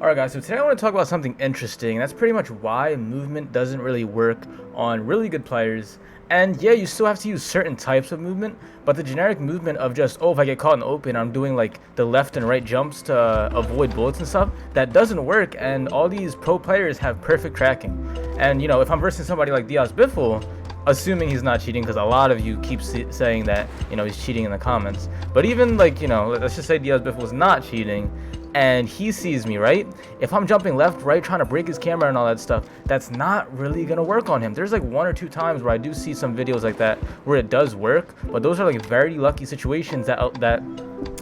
Alright guys, so today I want to talk about something interesting. That's pretty much why movement doesn't really work on really good players. And yeah, you still have to use certain types of movement, but the generic movement of just, oh, if I get caught in the open, I'm doing like the left and right jumps to avoid bullets and stuff, that doesn't work, and all these pro players have perfect tracking. And you know, if I'm versing somebody like Biffle, assuming he's not cheating, because a lot of you keep saying that, you know, he's cheating in the comments, but even like, you know, let's just say Biffle is not cheating, and he sees me, right? If I'm jumping left, right, trying to break his camera and all that stuff, that's not really gonna work on him. There's like 1 or 2 times where I do see some videos like that where it does work, but those are like very lucky situations that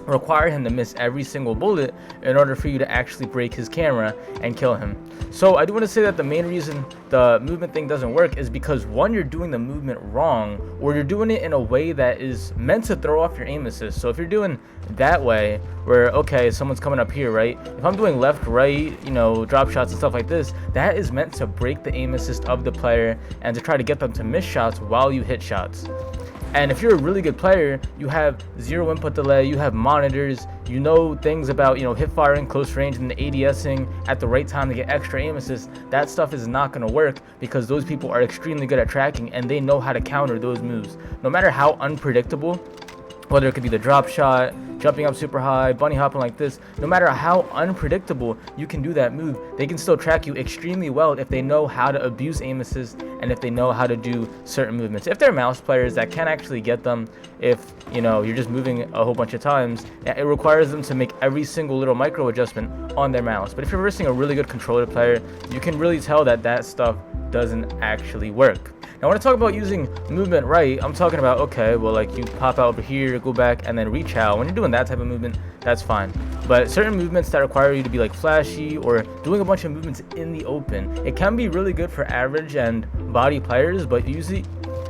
require him to miss every single bullet in order for you to actually break his camera and kill him. So I do want to say that the main reason the movement thing doesn't work is because, one, you're doing the movement wrong, or you're doing it in a way that is meant to throw off your aim assist. So if you're doing that way, where, okay, someone's coming up here, right? If I'm doing left, right, you know, drop shots and stuff like this, that is meant to break the aim assist of the player and to try to get them to miss shots while you hit shots. And if you're a really good player, you have 0 input delay, you have monitors, you know things about, you know, hip firing, close range, and the ADSing at the right time to get extra aim assist. That stuff is not going to work because those people are extremely good at tracking and they know how to counter those moves. No matter how unpredictable, whether it could be the drop shot, jumping up super high, bunny hopping like this, no matter how unpredictable you can do that move, they can still track you extremely well if they know how to abuse aim assist and if they know how to do certain movements. If they're mouse players, that can actually get them. If, you know, you're just moving a whole bunch of times, it requires them to make every single little micro adjustment on their mouse. But if you're versing a really good controller player, you can really tell that that stuff doesn't actually work. Now, when I talk about using movement right, I'm talking about, okay, well, like you pop out over here, go back, and then reach out. When you're doing that type of movement, that's fine. But certain movements that require you to be like flashy or doing a bunch of movements in the open, it can be really good for average and body players, but usually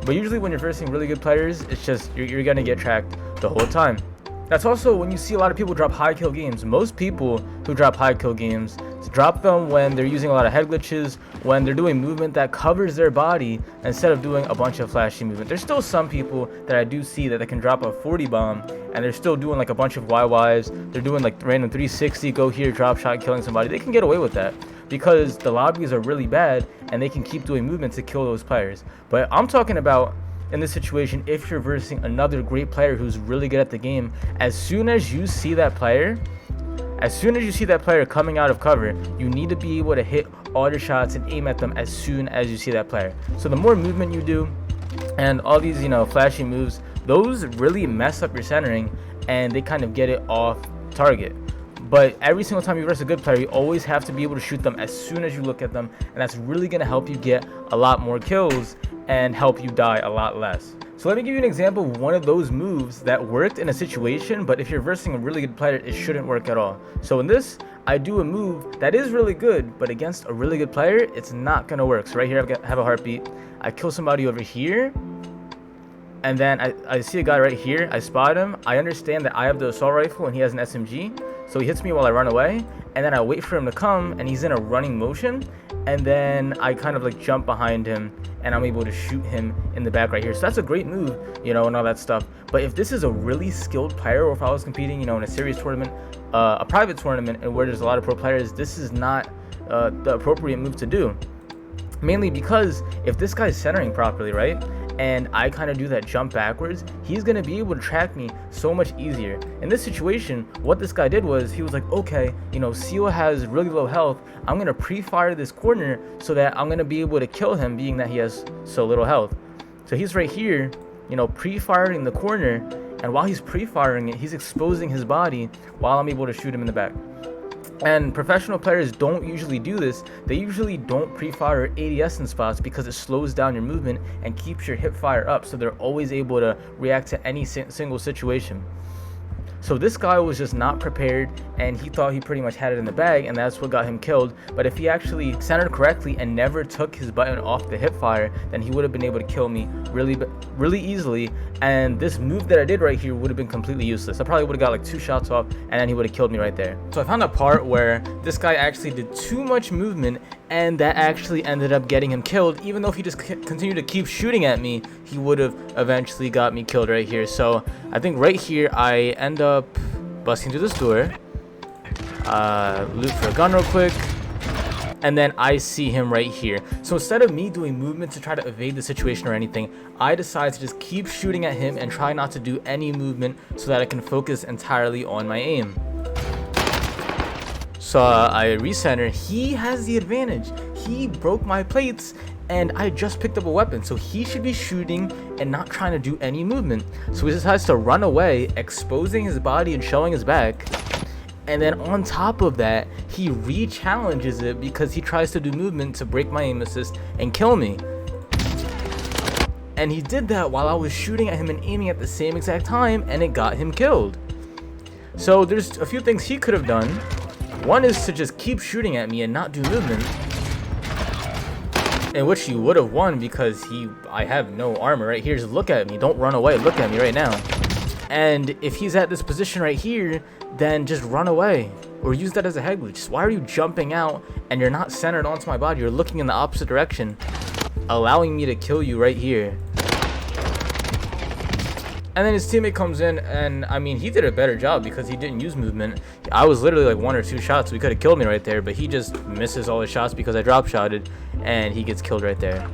when you're versing really good players, it's just you're gonna get tracked the whole time. That's also when you see a lot of people drop high kill games. Most people who drop high kill games drop them when they're using a lot of head glitches, when they're doing movement that covers their body instead of doing a bunch of flashy movement. There's still some people that I do see that they can drop a 40 bomb and they're still doing like a bunch of YYs. They're doing like random 360, go here, drop shot, killing somebody. They can get away with that because the lobbies are really bad and they can keep doing movement to kill those players. But I'm talking about, in this situation, if you're versing another great player who's really good at the game, as soon as you see that player coming out of cover, you need to be able to hit all your shots and aim at them as soon as you see that player. So the more movement you do and all these, you know, flashy moves, those really mess up your centering and they kind of get it off target. But every single time you verse a good player, you always have to be able to shoot them as soon as you look at them, and that's really going to help you get a lot more kills and help you die a lot less. So let me give you an example of one of those moves that worked in a situation, but if you're versing a really good player, it shouldn't work at all. So in this, I do a move that is really good, but against a really good player, it's not going to work. So right here, I have a heartbeat. I kill somebody over here, and then I see a guy right here. I spot him. I understand that I have the assault rifle and he has an SMG. So he hits me while I run away, and then I wait for him to come, and he's in a running motion, and then I kind of like jump behind him, and I'm able to shoot him in the back right here. So that's a great move, you know, and all that stuff. But if this is a really skilled player, or if I was competing, you know, in a serious tournament, a private tournament, and where there's a lot of pro players, this is not the appropriate move to do. Mainly because if this guy's centering properly, right, and I kind of do that jump backwards, he's going to be able to track me so much easier. In this situation, what this guy did was, he was like, okay, you know, Seal has really low health, I'm going to pre-fire this corner so that I'm going to be able to kill him, being that he has so little health. So he's right here, you know, pre-firing the corner, and while he's pre-firing it, he's exposing his body while I'm able to shoot him in the back. And professional players don't usually do this. They usually don't pre-fire ADS in spots because it slows down your movement and keeps your hip fire up, so they're always able to react to any single situation. So this guy was just not prepared, and he thought he pretty much had it in the bag, and that's what got him killed. But if he actually centered correctly and never took his button off the hip fire, then he would have been able to kill me really easily, and this move that I did right here would have been completely useless. I probably would have got like 2 shots off, and then he would have killed me right there. So I found a part where this guy actually did too much movement, and that actually ended up getting him killed. Even though if he just continued to keep shooting at me, he would have eventually got me killed right here. So I think right here I end up busting through this door, loot for a gun real quick. And then I see him right here. So instead of me doing movement to try to evade the situation or anything, I decide to just keep shooting at him and try not to do any movement so that I can focus entirely on my aim. So I recenter. He has the advantage. He broke my plates and I just picked up a weapon. So he should be shooting and not trying to do any movement. So he decides to run away, exposing his body and showing his back. And then on top of that, he re-challenges it because he tries to do movement to break my aim assist and kill me. And he did that while I was shooting at him and aiming at the same exact time, and it got him killed. So there's a few things he could have done. One is to just keep shooting at me and not do movement, in which he would have won because I have no armor right here. Just look at me. Don't run away. Look at me right now. And if he's at this position right here, then just run away or use that as a head glitch. Why are you jumping out and you're not centered onto my body? You're looking in the opposite direction, allowing me to kill you right here. And then his teammate comes in, and I mean, he did a better job because he didn't use movement. I was literally like 1 or 2 shots. We could have killed me right there, but he just misses all his shots because I drop shotted and he gets killed right there.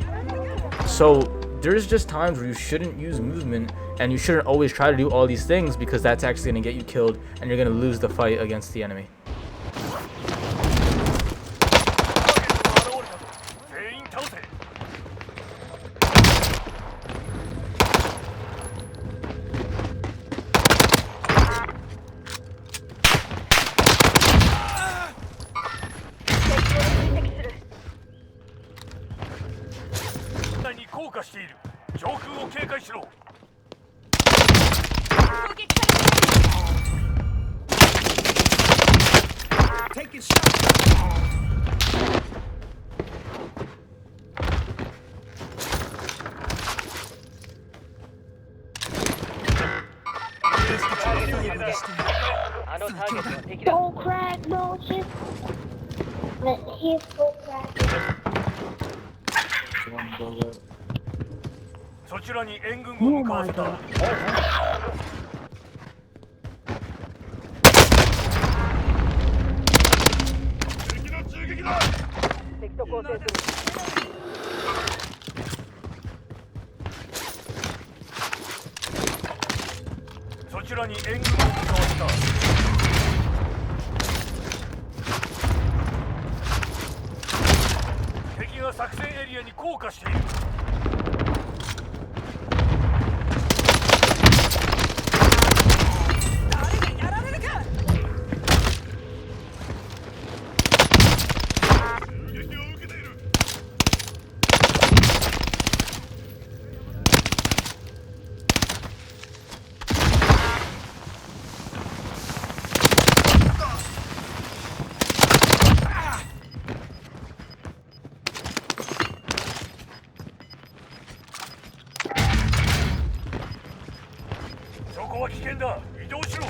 So there's just times where you shouldn't use movement, and you shouldn't always try to do all these things because that's actually going to get you killed and you're going to lose the fight against the enemy. Taking shots. Don't crack, no shit. He's so crack. そちらに援軍を向かわせた。敵の銃撃だ。敵と交戦する。そちらに援軍を向かわせた。敵が作戦エリアに降下している。ここは危険だ。移動しろ。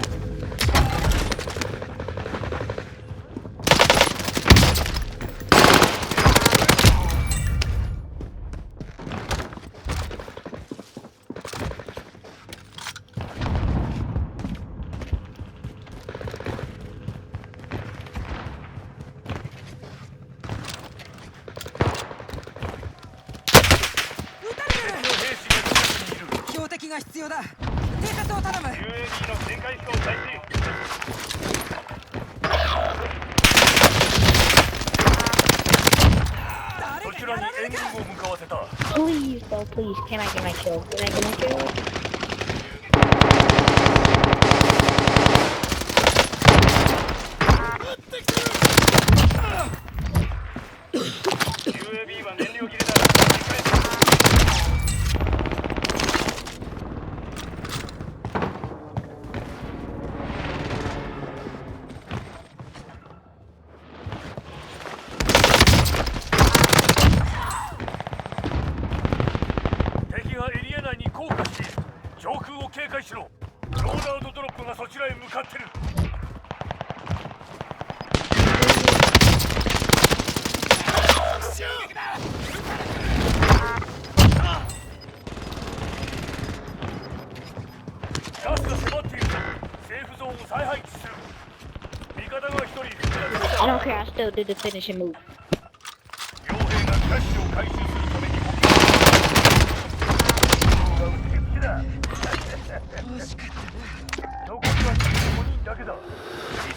標的が必要だ。偵察を頼む。 UAV の旋回飛行開始。そちらに援軍を向かわせた。 Please, though, please. Can I get my kill? Can I get my kill? UAV は燃料切れだ。 上空を警戒しろ。ローダードドロップがそちらへ向かってる。ガスが迫っている。セーフゾーンを再配置する。味方が1人いる。still do the finishing move. 傭兵がキャッシュを回収するために補給だ。惜しかったな。残りは5人だけだ。見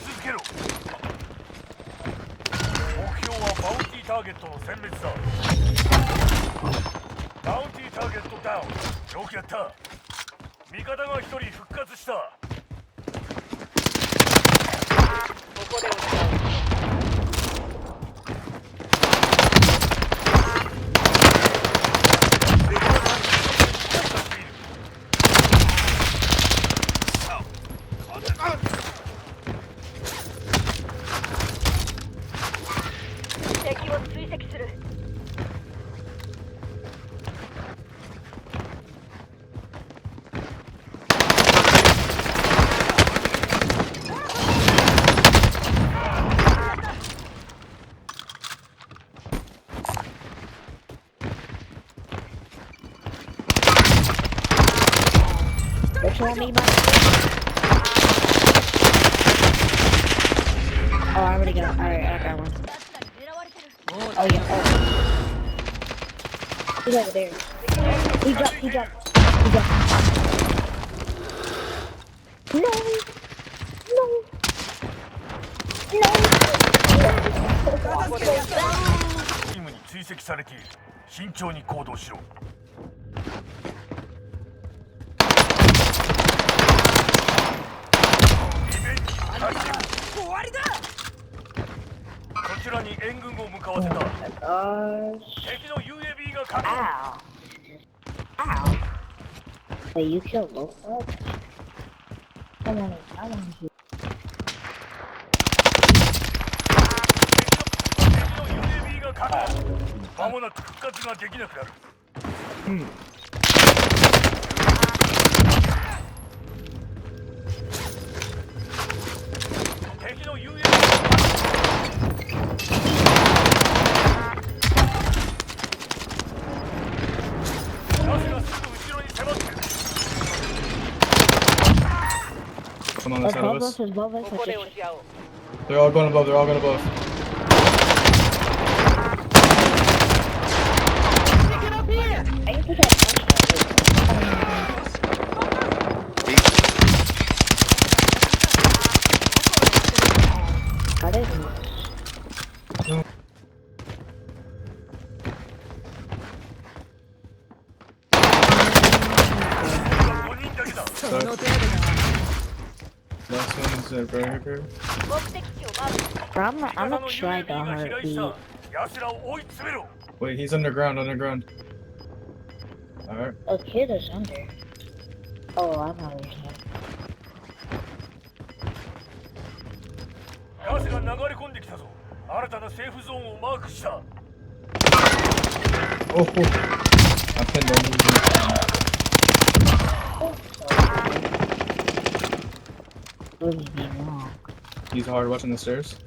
続けろ。目標はバウンティーターゲットの殲滅だ。バウンティーターゲットダウン。よくやった。味方が1人復活した。ここで落ちた。敵を追跡する。Show me my. Oh, I already got. Alright, I got one. Oh yeah. Oh. He's over there. He jumped. No.チームに追跡されている。慎重に行動しろ。終わりだ。こちらに援軍を向かわせた。 Gosh. 敵の UAV が確保。 Ow. Wait, you killed both of us? I want to. 敵の UAV が確保。間もなく復活ができなくなる。敵の UAV ガスがすぐ後ろに迫ってる。 Come on, this side of us. Above us. They're all going above. Get up here. I used to get What is it? 5人だけだ。その程度だ。 Last one's a Bearpig. I'm gonna 味方の try UAV the が飛来した。 heartbeat. 奴らを追い詰めろ。 Wait, he's underground. Alright. A kid is under. Oh, I know what you're saying. ガスが流れ込んできたぞ。新たなセーフゾーンをマークした。 Oh, I pinned him. Leave me alone. He's hard watching the stairs.